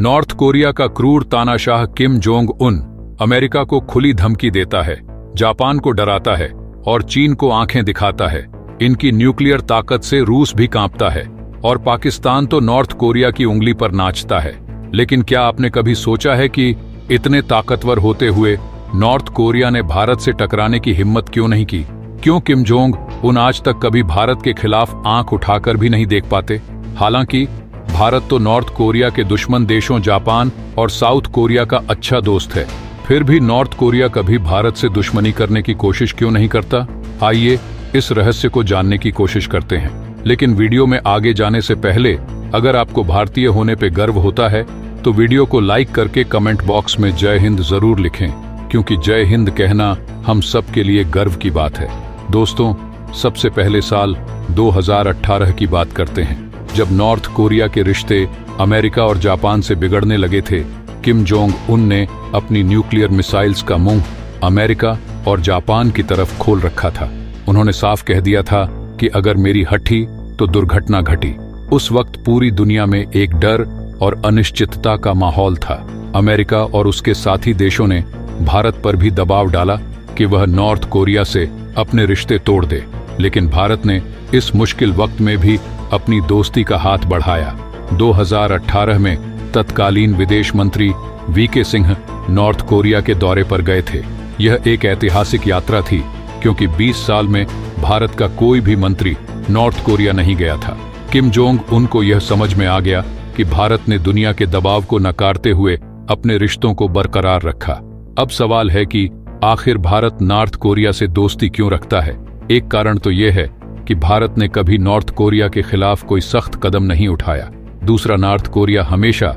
North Korea का क्रूर तानाशाह किम जोंग उन अमेरिका को खुली धमकी देता है, जापान को डराता है और चीन को आंखें दिखाता है। इनकी न्यूक्लियर ताकत से रूस भी कांपता है और पाकिस्तान तो नॉर्थ कोरिया की उंगली पर नाचता है। लेकिन क्या आपने कभी सोचा है कि इतने ताकतवर होते हुए नॉर्थ कोरिया ने भारत से टकराने की हिम्मत क्यों नहीं की? क्यों किम जोंग उन आज तक कभी भारत के खिलाफ आंख उठाकर भी नहीं देख पाते? हालांकि भारत तो नॉर्थ कोरिया के दुश्मन देशों जापान और साउथ कोरिया का अच्छा दोस्त है, फिर भी नॉर्थ कोरिया कभी भारत से दुश्मनी करने की कोशिश क्यों नहीं करता? आइए इस रहस्य को जानने की कोशिश करते हैं। लेकिन वीडियो में आगे जाने से पहले अगर आपको भारतीय होने पे गर्व होता है तो वीडियो को लाइक करके कमेंट बॉक्स में जय हिंद जरूर लिखें, क्योंकि जय हिंद कहना हम सब के लिए गर्व की बात है। दोस्तों, सबसे पहले साल 2018 की बात करते हैं, जब नॉर्थ कोरिया के रिश्ते अमेरिका और जापान से बिगड़ने लगे थे। किम जोंग उन ने अपनी न्यूक्लियर मिसाइल्स का मुंह अमेरिका और जापान की तरफ खोल रखा था। उन्होंने साफ कह दिया था कि अगर मेरी हठी तो दुर्घटना घटी। उस वक्त पूरी दुनिया में एक डर और अनिश्चितता का माहौल था। अमेरिका और उसके साथी देशों ने भारत पर भी दबाव डाला कि वह नॉर्थ कोरिया से अपने रिश्ते तोड़ दे, लेकिन भारत ने इस मुश्किल वक्त में भी अपनी दोस्ती का हाथ बढ़ाया। 2018 में तत्कालीन विदेश मंत्री वीके सिंह नॉर्थ कोरिया के दौरे पर गए थे। यह एक ऐतिहासिक यात्रा थी, क्योंकि 20 साल में भारत का कोई भी मंत्री नॉर्थ कोरिया नहीं गया था। किम जोंग उनको यह समझ में आ गया कि भारत ने दुनिया के दबाव को नकारते हुए अपने रिश्तों को बरकरार रखा। अब सवाल है कि आखिर भारत नॉर्थ कोरिया से दोस्ती क्यों रखता है? एक कारण तो यह है कि भारत ने कभी नॉर्थ कोरिया के खिलाफ कोई सख्त कदम नहीं उठाया। दूसरा, नॉर्थ कोरिया हमेशा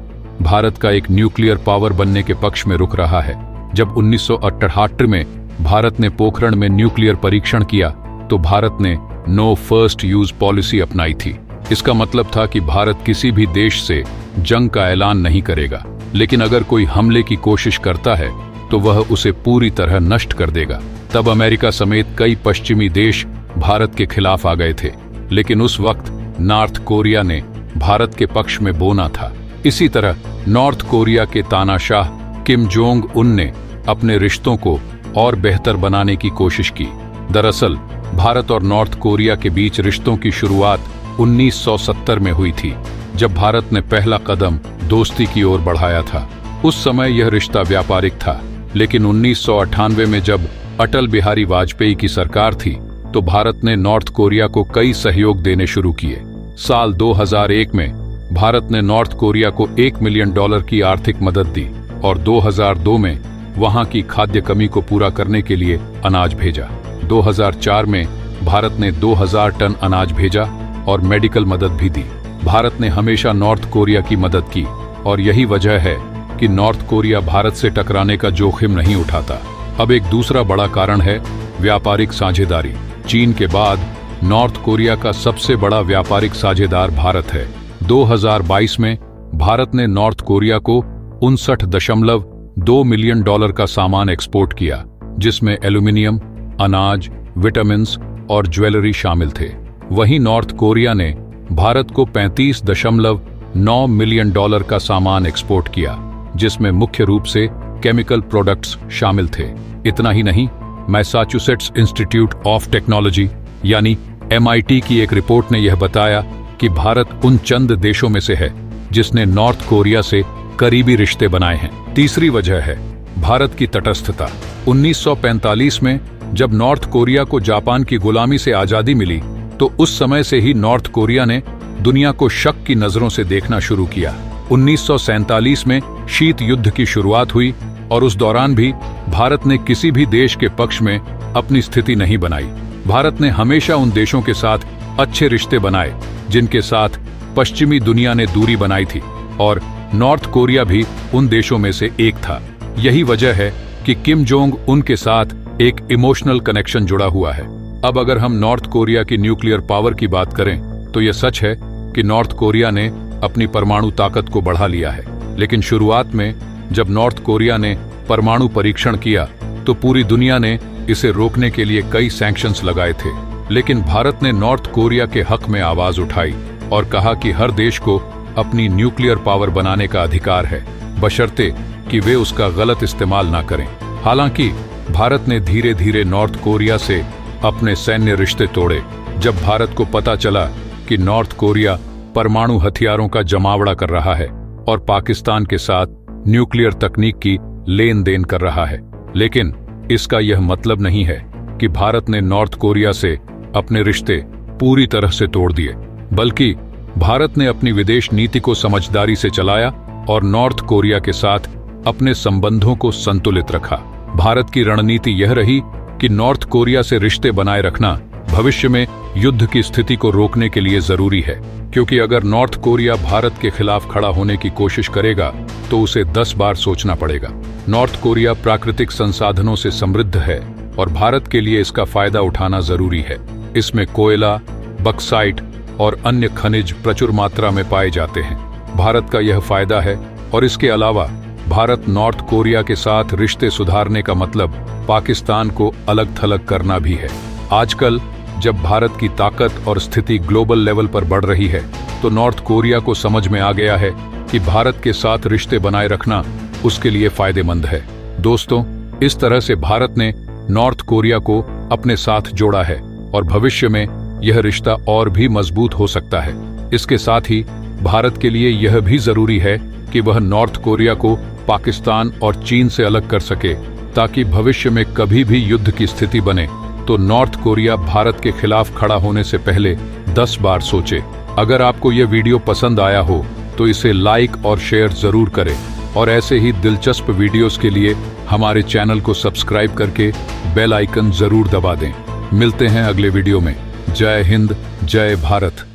भारत का एक न्यूक्लियर पावर बनने के पक्ष में रुक रहा है। जब 1978 में भारत ने पोखरण में न्यूक्लियर परीक्षण किया तो भारत ने नो फर्स्ट यूज पॉलिसी अपनाई थी। इसका मतलब था कि भारत किसी भी देश से जंग का ऐलान नहीं करेगा, लेकिन अगर कोई हमले की कोशिश करता है तो वह उसे पूरी तरह नष्ट कर देगा। तब अमेरिका समेत कई पश्चिमी देश भारत के खिलाफ आ गए थे, लेकिन उस वक्त नॉर्थ कोरिया ने भारत के पक्ष में बोना था। इसी तरह नॉर्थ कोरिया के तानाशाह किम जोंग उन ने अपने रिश्तों को और बेहतर बनाने की कोशिश की। दरअसल भारत और नॉर्थ कोरिया के बीच रिश्तों की शुरुआत 1970 में हुई थी, जब भारत ने पहला कदम दोस्ती की ओर बढ़ाया था। उस समय यह रिश्ता व्यापारिक था, लेकिन 1998 में जब अटल बिहारी वाजपेयी की सरकार थी तो भारत ने नॉर्थ कोरिया को कई सहयोग देने शुरू किए। साल 2001 में भारत ने नॉर्थ कोरिया को $1 मिलियन की आर्थिक मदद दी और 2002 में वहां की खाद्य कमी को पूरा करने के लिए अनाज भेजा। 2004 में भारत ने 2000 टन अनाज भेजा और मेडिकल मदद भी दी। भारत ने हमेशा नॉर्थ कोरिया की मदद की और यही वजह है कि नॉर्थ कोरिया भारत से टकराने का जोखिम नहीं उठाता। अब एक दूसरा बड़ा कारण है व्यापारिक साझेदारी। चीन के बाद नॉर्थ कोरिया का सबसे बड़ा व्यापारिक साझेदार भारत है। 2022 में भारत ने नॉर्थ कोरिया को $59.2 मिलियन का सामान एक्सपोर्ट किया, जिसमें एल्यूमिनियम, अनाज, विटामिन्स और ज्वेलरी शामिल थे। वहीं नॉर्थ कोरिया ने भारत को $35.9 मिलियन का सामान एक्सपोर्ट किया, जिसमें मुख्य रूप से केमिकल प्रोडक्ट्स शामिल थे। इतना ही नहीं, मैसाचुसेट्स इंस्टीट्यूट ऑफ टेक्नोलॉजी यानी MIT की एक रिपोर्ट ने यह बताया कि भारत उन चंद देशों में से है जिसने नॉर्थ कोरिया से करीबी रिश्ते बनाए हैं। तीसरी वजह है भारत की तटस्थता। 1945 में जब नॉर्थ कोरिया को जापान की गुलामी से आजादी मिली तो उस समय से ही नॉर्थ कोरिया ने दुनिया को शक की नजरों से देखना शुरू किया। 1947 में शीत युद्ध की शुरुआत हुई और उस दौरान भी भारत ने किसी भी देश के पक्ष में अपनी स्थिति नहीं बनाई। भारत ने हमेशा उन देशों के साथ अच्छे रिश्ते बनाए जिनके साथ पश्चिमी दुनिया ने दूरी बनाई थी, और नॉर्थ कोरिया भी उन देशों में से एक था। यही वजह है कि किम जोंग उनके साथ एक इमोशनल कनेक्शन जुड़ा हुआ है। अब अगर हम नॉर्थ कोरिया की न्यूक्लियर पावर की बात करें तो यह सच है कि नॉर्थ कोरिया ने अपनी परमाणु ताकत को बढ़ा लिया है, लेकिन शुरुआत में जब नॉर्थ कोरिया ने परमाणु परीक्षण किया तो पूरी दुनिया ने इसे रोकने के लिए कई सैंक्शंस लगाए थे। लेकिन भारत ने नॉर्थ कोरिया के हक में आवाज उठाई और कहा कि हर देश को अपनी न्यूक्लियर पावर बनाने का अधिकार है, बशर्ते कि वे उसका गलत इस्तेमाल ना करें। हालांकि भारत ने धीरे धीरे नॉर्थ कोरिया से अपने सैन्य रिश्ते तोड़े जब भारत को पता चला कि नॉर्थ कोरिया परमाणु हथियारों का जमावड़ा कर रहा है और पाकिस्तान के साथ न्यूक्लियर तकनीक की लेन देन कर रहा है। लेकिन इसका यह मतलब नहीं है कि भारत ने नॉर्थ कोरिया से अपने रिश्ते पूरी तरह से तोड़ दिए, बल्कि भारत ने अपनी विदेश नीति को समझदारी से चलाया और नॉर्थ कोरिया के साथ अपने संबंधों को संतुलित रखा। भारत की रणनीति यह रही कि नॉर्थ कोरिया से रिश्ते बनाए रखना भविष्य में युद्ध की स्थिति को रोकने के लिए जरूरी है, क्योंकि अगर नॉर्थ कोरिया भारत के खिलाफ खड़ा होने की कोशिश करेगा तो उसे 10 बार सोचना पड़ेगा। नॉर्थ कोरिया प्राकृतिक संसाधनों से समृद्ध है और भारत के लिए इसका फायदा उठाना जरूरी है। इसमें कोयला, बक्साइट और अन्य खनिज प्रचुर मात्रा में पाए जाते हैं। भारत का यह फायदा है और इसके अलावा भारत नॉर्थ कोरिया के साथ रिश्ते सुधारने का मतलब पाकिस्तान को अलग थलग करना भी है। आजकल जब भारत की ताकत और स्थिति ग्लोबल लेवल पर बढ़ रही है तो नॉर्थ कोरिया को समझ में आ गया है कि भारत के साथ रिश्ते बनाए रखना उसके लिए फायदेमंद है। दोस्तों, इस तरह से भारत ने नॉर्थ कोरिया को अपने साथ जोड़ा है और भविष्य में यह रिश्ता और भी मजबूत हो सकता है। इसके साथ ही भारत के लिए यह भी जरूरी है कि वह नॉर्थ कोरिया को पाकिस्तान और चीन से अलग कर सके, ताकि भविष्य में कभी भी युद्ध की स्थिति बने तो नॉर्थ कोरिया भारत के खिलाफ खड़ा होने से पहले 10 बार सोचे। अगर आपको यह वीडियो पसंद आया हो तो इसे लाइक और शेयर जरूर करें और ऐसे ही दिलचस्प वीडियोस के लिए हमारे चैनल को सब्सक्राइब करके बेल आइकन जरूर दबा दें। मिलते हैं अगले वीडियो में। जय हिंद, जय भारत।